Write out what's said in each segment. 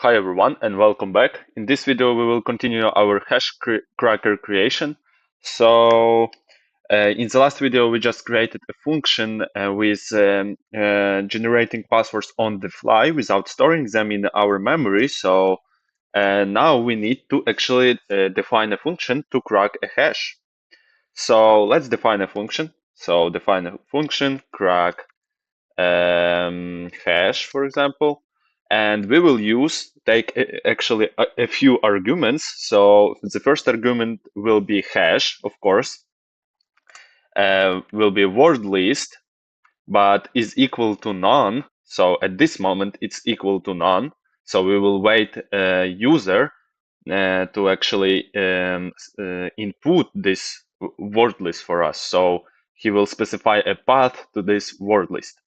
Hi everyone and welcome back. In this video we will continue our hash cracker creation. In the last video we just created a function with generating passwords on the fly without storing them in our memory. Now we need to actually define a function to crack a hash. So let's define a function. So define a function crack hash, for example, and we will take actually a few arguments. So the first argument will be hash, of course, will be word list, but is equal to none. So at this moment it's equal to none. So we will wait user to actually input this word list for us. So he will specify a path to this word list.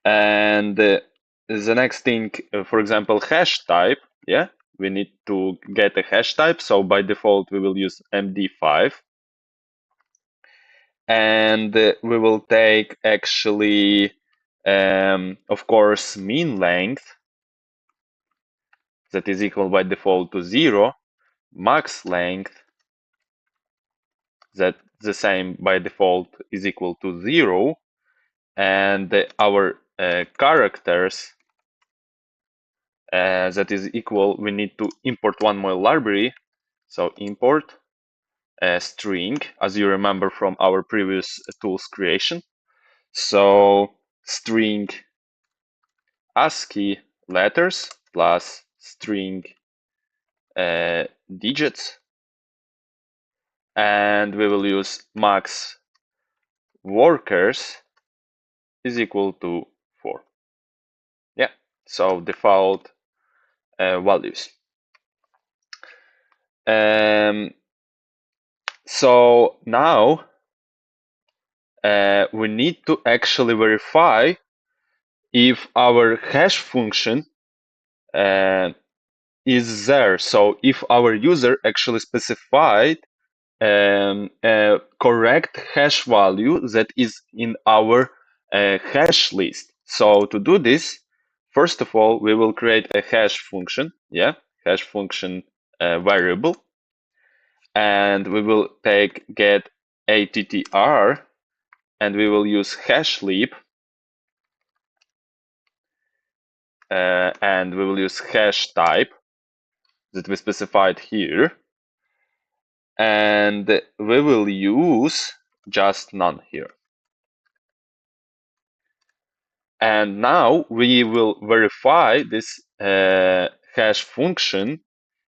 And the next thing, for example, hash type, yeah, we need to get a hash type. So by default, we will use MD5. And we will take actually, of course, mean length that is equal by default to 0, max length that the same by default is equal to 0, and our characters that is equal, we need to import one more library. So import a string, as you remember from our previous tools creation. So string ASCII letters plus string digits, and we will use max workers is equal to 4. Yeah, so default values. So now we need to actually verify if our hash function is there. So if our user actually specified a correct hash value that is in our hash list. So to do this, first of all, we will create a hash function, hash function variable, and we will take get attr, and we will use hash leap, and we will use hash type that we specified here, and we will use just none here. And now we will verify this hash function.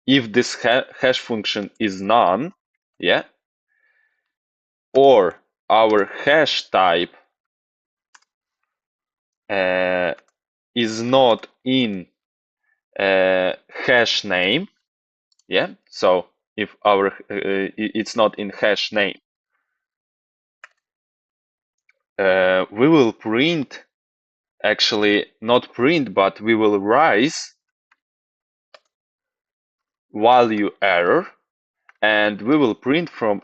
If this hash function is none, or our hash type is not in hash name, so if our it's not in hash name, we will print, actually not print, but we will raise value error, and we will print for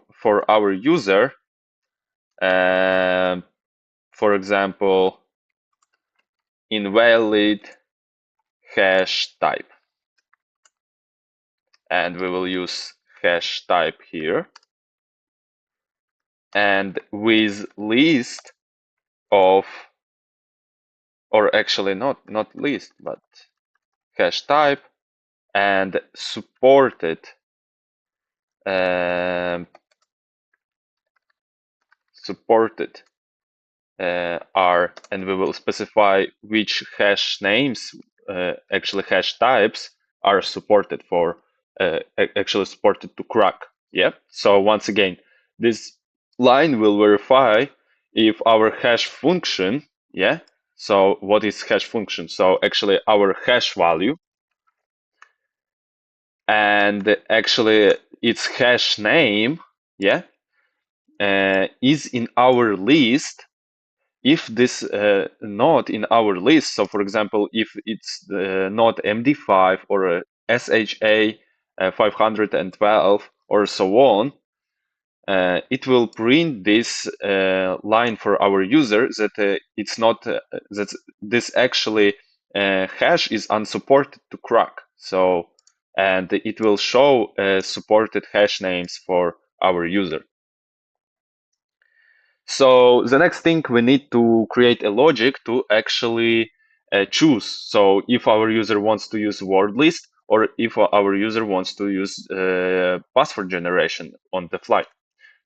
our user, for example, invalid hash type, and we will use hash type here, and with list of, or actually not list, but hash type and supported are, and we will specify which hash names, actually hash types, are supported for actually supported to crack. So once again, this line will verify if our hash function, so what is hash function? So actually our hash value, and actually its hash name, is in our list. If this not in our list, so for example, if it's not MD5 or SHA256 or so on, it will print this line for our user that it's not that this actually hash is unsupported to crack. So, and it will show supported hash names for our user. So the next thing, we need to create a logic to actually choose. So if our user wants to use word list, or if our user wants to use password generation on the fly.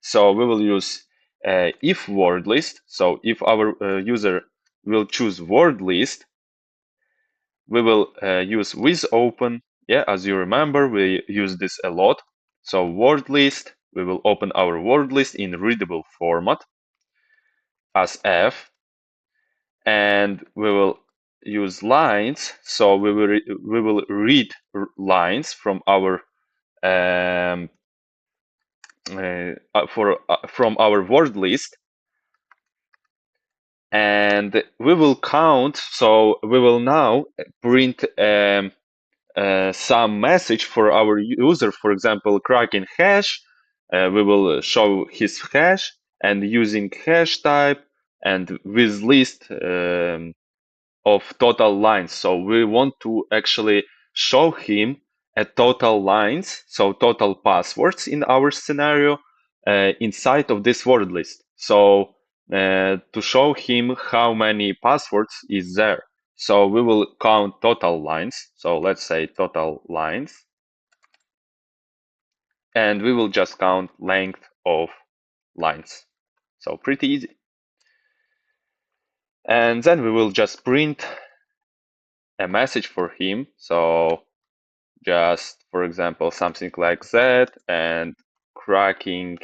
So we will use if word list. So if our user will choose word list, we will use with open. Yeah, as you remember, we use this a lot. So word list, we will open our word list in readable format as f, and we will use lines. So we will read lines from our from our word list, and we will count. So we will now print some message for our user. For example, cracking hash. We will show his hash, and using hash type and with list of total lines. So we want to actually show him a total lines, so total passwords in our scenario inside of this word list. So to show him how many passwords is there. So we will count total lines. So let's say total lines. And we will just count length of lines. So pretty easy. And then we will just print a message for him. So just, for example, something like that, and cracking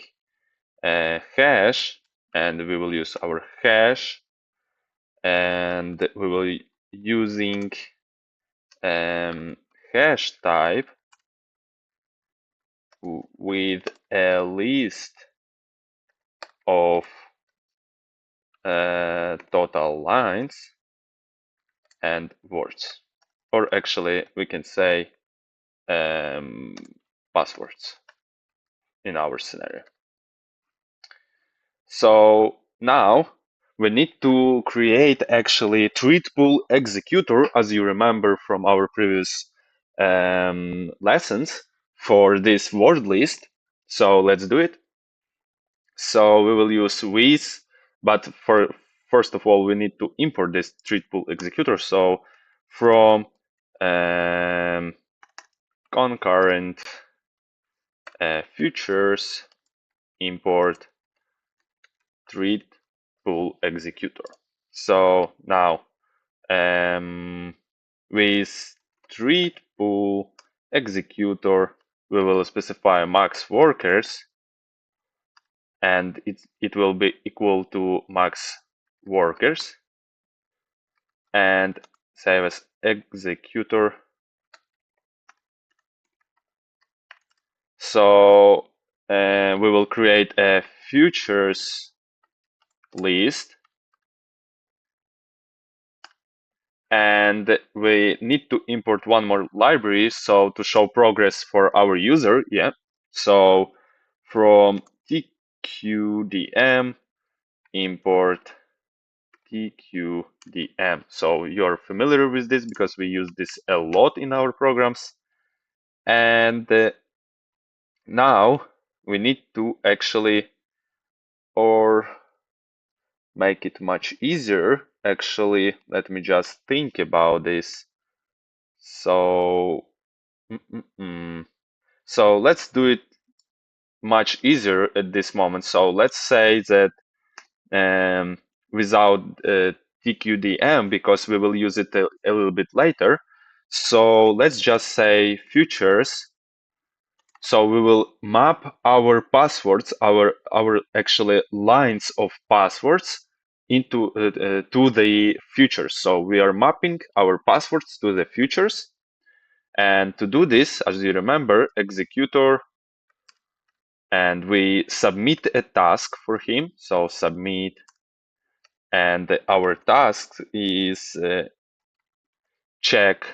a hash, and we will use our hash, and we will using hash type with a list of total lines and words, or actually we can say passwords in our scenario. So now we need to create actually treat pool executor, as you remember from our previous lessons, for this word list. So let's do it. So we will use with, but for first of all, we need to import this treat pool executor. So from concurrent futures import treat pool executor. So now with treat pool executor, we will specify max workers, and it will be equal to max workers, and save as executor. So we will create a futures list, and we need to import one more library, so to show progress for our user. Yeah, so from tqdm import tqdm. So you're familiar with this because we use this a lot in our programs. And now we need to actually, or make it much easier, actually, let me just think about this. So so let's do it much easier at this moment. So let's say that without tqdm, because we will use it a little bit later. So let's just say futures. So we will map our passwords, our actually lines of passwords into to the futures. So we are mapping our passwords to the futures. And to do this, as you remember, executor, and we submit a task for him. So submit, and our task is check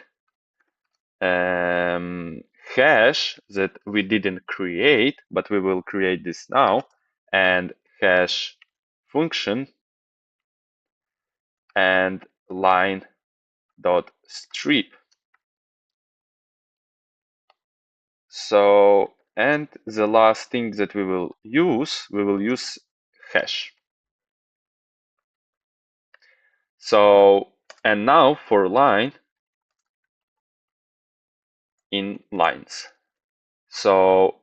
hash that we didn't create, but we will create this now, and hash function and line dot strip. So, and the last thing that we will use hash. So, and now for line in lines. So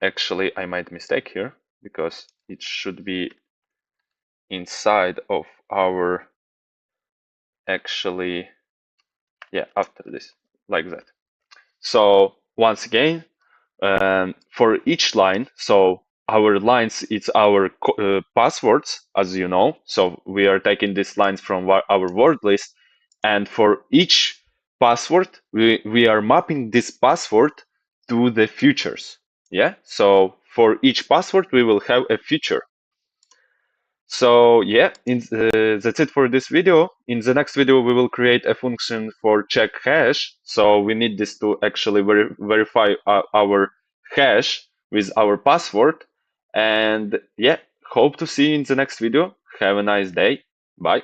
actually I made a mistake here because it should be inside of our actually, yeah, after this, like that. So once again, for each line, so our lines, it's our passwords, as you know. So we are taking these lines from our word list, and for each password, we are mapping this password to the features. Yeah. So for each password, we will have a feature. So yeah, that's it for this video. In the next video, we will create a function for check hash. So we need this to actually verify our hash with our password. And yeah, hope to see you in the next video. Have a nice day. Bye.